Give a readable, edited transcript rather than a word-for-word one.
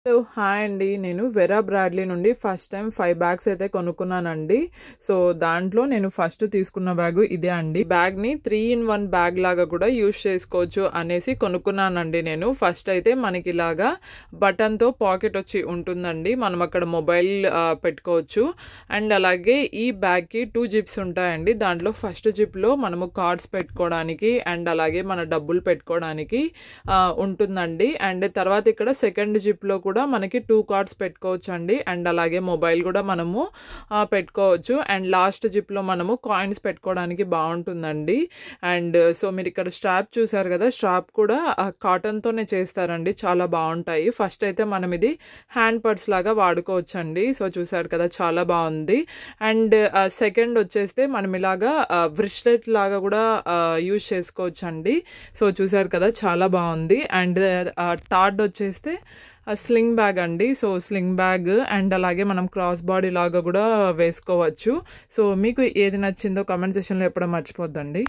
Hello hi అండి. నేను వెరా Bradley నుండి ఫస్ట్ టైం 5 బ్యాగ్స్ అయితే కొనుక్కున్నానండి. సో దాంట్లో నేను ఫస్ట్ తీసుకున్న బ్యాగ్ ఇదే అండి. బ్యాగ్ ని 3-in-1 బ్యాగ్ లాగా కూడా యూజ్ చేసుకోవచ్చు అనేసి కొనుక్కున్నానండి. నేను ఫస్ట్ అయితే మనకి ఇలాగా బటన్ తో పాకెట్ వచ్చి ఉంటుందండి. మనం అక్కడ మొబైల్ పెట్టుకోవచ్చు. అండ్ అలాగే ఈ బ్యాగ్ కి 2 జిప్స్ ఉంటాయండి. దాంట్లో ఫస్ట్ జిప్ లో మనము కార్డ్స్ పెట్టుకోవడానికి అండ్ అలాగే మన డబ్బులు పెట్టుకోవడానికి ఉంటుందండి. అండ్ తర్వాత ఇక్కడ సెకండ్ జిప్ లో కూడా మనకి 2 కార్డ్స్ పెట్టుకోవచ్చు అండి. అండ్ అలాగే మొబైల్ కూడా మనము పెట్టుకోవచ్చు. అండ్ లాస్ట్ జిప్ లో మనము కాయిన్స్ పెట్టుకోవడానికి బాగుంటుందండి. అండ్ సో మీరు ఇక్కడ స్ట్రాప్ చూసారు కదా, స్ట్రాప్ కూడా కాటన్ తోనే చేస్తారండి. చాలా బాగుంటాయి. ఫస్ట్ అయితే మనం ఇది హ్యాండ్ పర్స్ లాగా వాడుకోవచ్చు అండి. సో చూసారు కదా, చాలా బాగుంది. అండ్ సెకండ్ వచ్చేస్తే మనం ఇలాగా బ్రిస్లెట్ లాగా కూడా యూజ్ చేసుకోవచ్చు అండి. సో చూసారు కదా, చాలా బాగుంది. అండ్ థర్డ్ వచ్చేస్తే స్లింగ్ బ్యాగ్ అండి. సో స్లింగ్ బ్యాగ్ అండ్ అలాగే మనం క్రాస్ బాడీ లాగా కూడా వేసుకోవచ్చు. సో మీకు ఏది నచ్చిందో కామెంట్ సెక్షన్లో చెప్పడం మర్చిపోద్దండి.